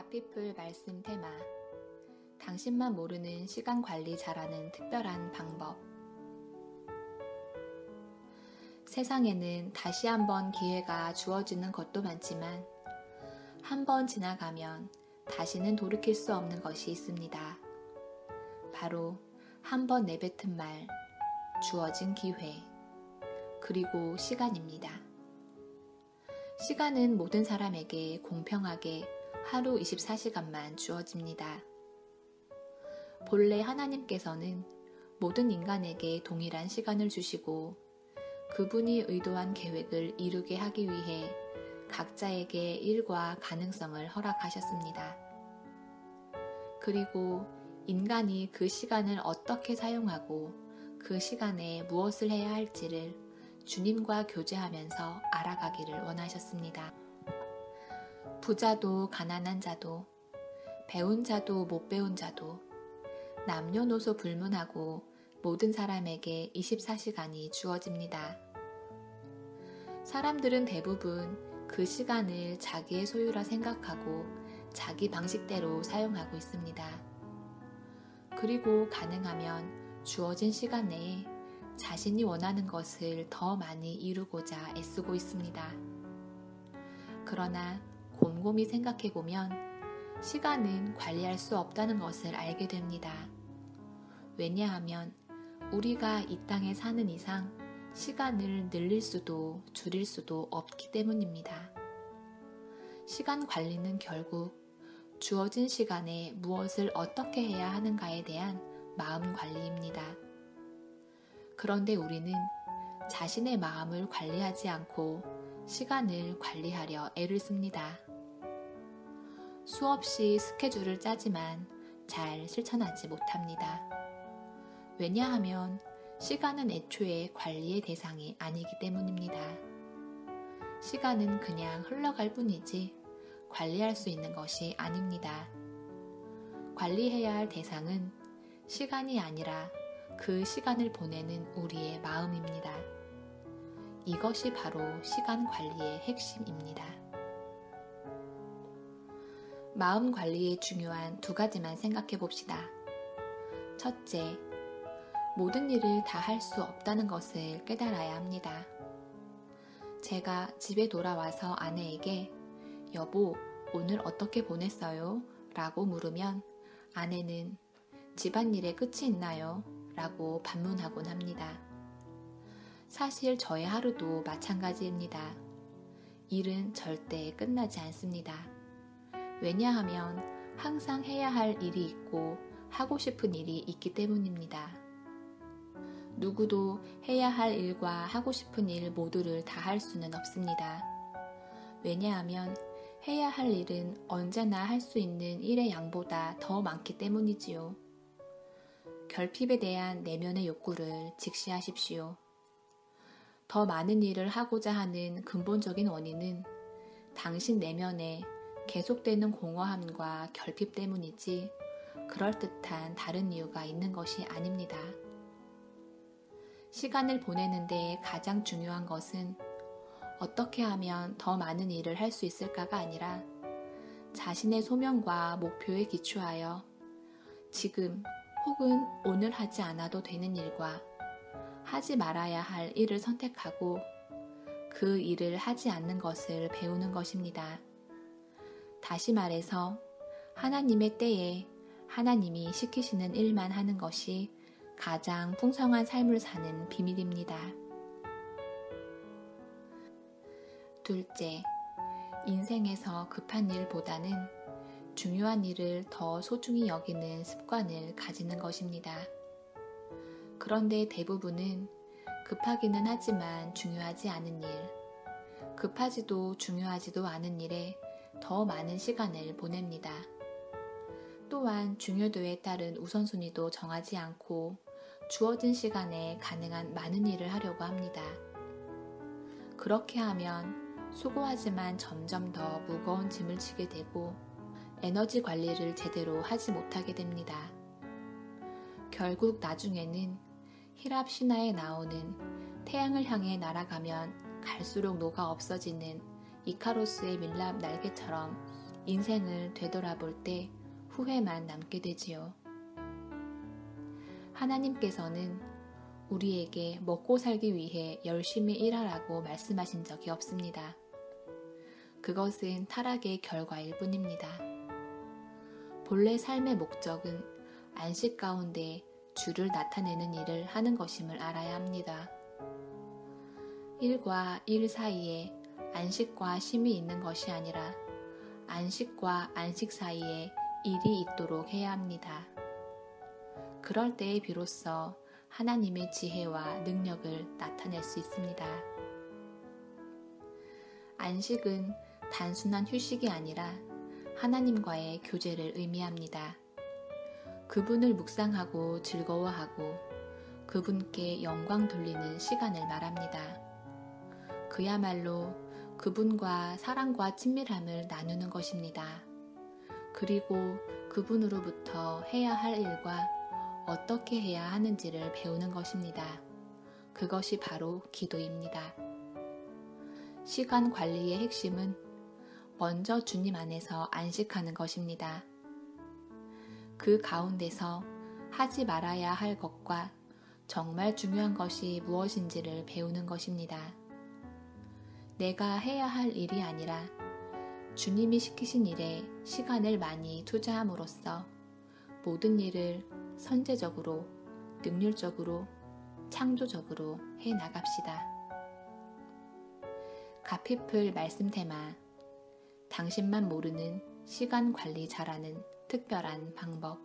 갓피플 말씀 테마. 당신만 모르는 시간 관리 잘하는 특별한 방법. 세상에는 다시 한번 기회가 주어지는 것도 많지만 한 번 지나가면 다시는 돌이킬 수 없는 것이 있습니다. 바로 한 번 내뱉은 말, 주어진 기회, 그리고 시간입니다. 시간은 모든 사람에게 공평하게 하루 24시간만 주어집니다. 본래 하나님께서는 모든 인간에게 동일한 시간을 주시고 그분이 의도한 계획을 이루게 하기 위해 각자에게 일과 가능성을 허락하셨습니다. 그리고 인간이 그 시간을 어떻게 사용하고 그 시간에 무엇을 해야 할지를 주님과 교제하면서 알아가기를 원하셨습니다. 부자도 가난한 자도, 배운 자도 못 배운 자도, 남녀노소 불문하고 모든 사람에게 24시간이 주어집니다. 사람들은 대부분 그 시간을 자기의 소유라 생각하고 자기 방식대로 사용하고 있습니다. 그리고 가능하면 주어진 시간 내에 자신이 원하는 것을 더 많이 이루고자 애쓰고 있습니다. 그러나 곰곰이 생각해보면 시간은 관리할 수 없다는 것을 알게 됩니다. 왜냐하면 우리가 이 땅에 사는 이상 시간을 늘릴 수도 줄일 수도 없기 때문입니다. 시간 관리는 결국 주어진 시간에 무엇을 어떻게 해야 하는가에 대한 마음 관리입니다. 그런데 우리는 자신의 마음을 관리하지 않고 시간을 관리하려 애를 씁니다. 수없이 스케줄을 짜지만 잘 실천하지 못합니다. 왜냐하면 시간은 애초에 관리의 대상이 아니기 때문입니다. 시간은 그냥 흘러갈 뿐이지 관리할 수 있는 것이 아닙니다. 관리해야 할 대상은 시간이 아니라 그 시간을 보내는 우리의 마음입니다. 이것이 바로 시간 관리의 핵심입니다. 마음 관리에 중요한 두 가지만 생각해 봅시다. 첫째, 모든 일을 다 할 수 없다는 것을 깨달아야 합니다. 제가 집에 돌아와서 아내에게 여보, 오늘 어떻게 보냈어요? 라고 물으면 아내는 집안일에 끝이 있나요? 라고 반문하곤 합니다. 사실 저의 하루도 마찬가지입니다. 일은 절대 끝나지 않습니다. 왜냐하면 항상 해야 할 일이 있고 하고 싶은 일이 있기 때문입니다. 누구도 해야 할 일과 하고 싶은 일 모두를 다 할 수는 없습니다. 왜냐하면 해야 할 일은 언제나 할 수 있는 일의 양보다 더 많기 때문이지요. 결핍에 대한 내면의 욕구를 직시하십시오. 더 많은 일을 하고자 하는 근본적인 원인은 당신 내면에 계속되는 공허함과 결핍 때문이지 그럴듯한 다른 이유가 있는 것이 아닙니다. 시간을 보내는 데 가장 중요한 것은 어떻게 하면 더 많은 일을 할 수 있을까가 아니라 자신의 소명과 목표에 기초하여 지금 혹은 오늘 하지 않아도 되는 일과 하지 말아야 할 일을 선택하고 그 일을 하지 않는 것을 배우는 것입니다. 다시 말해서 하나님의 때에 하나님이 시키시는 일만 하는 것이 가장 풍성한 삶을 사는 비밀입니다. 둘째, 인생에서 급한 일보다는 중요한 일을 더 소중히 여기는 습관을 가지는 것입니다. 그런데 대부분은 급하기는 하지만 중요하지 않은 일, 급하지도 중요하지도 않은 일에 더 많은 시간을 보냅니다. 또한 중요도에 따른 우선순위도 정하지 않고 주어진 시간에 가능한 많은 일을 하려고 합니다. 그렇게 하면 수고하지만 점점 더 무거운 짐을 지게 되고 에너지 관리를 제대로 하지 못하게 됩니다. 결국 나중에는 히랍 신화에 나오는 태양을 향해 날아가면 갈수록 녹아 없어지는 이카로스의 밀랍 날개처럼 인생을 되돌아볼 때 후회만 남게 되지요. 하나님께서는 우리에게 먹고 살기 위해 열심히 일하라고 말씀하신 적이 없습니다. 그것은 타락의 결과일 뿐입니다. 본래 삶의 목적은 안식 가운데 주를 나타내는 일을 하는 것임을 알아야 합니다. 일과 일 사이에 안식과 쉼이 있는 것이 아니라 안식과 안식 사이에 일이 있도록 해야 합니다. 그럴 때에 비로소 하나님의 지혜와 능력을 나타낼 수 있습니다. 안식은 단순한 휴식이 아니라 하나님과의 교제를 의미합니다. 그분을 묵상하고 즐거워하고 그분께 영광 돌리는 시간을 말합니다. 그야말로 그분과 사랑과 친밀함을 나누는 것입니다. 그리고 그분으로부터 해야 할 일과 어떻게 해야 하는지를 배우는 것입니다. 그것이 바로 기도입니다. 시간 관리의 핵심은 먼저 주님 안에서 안식하는 것입니다. 그 가운데서 하지 말아야 할 것과 정말 중요한 것이 무엇인지를 배우는 것입니다. 내가 해야 할 일이 아니라 주님이 시키신 일에 시간을 많이 투자함으로써 모든 일을 선제적으로, 능률적으로, 창조적으로 해 나갑시다. 가피플 말씀 테마, 당신만 모르는 시간 관리 잘하는 특별한 방법.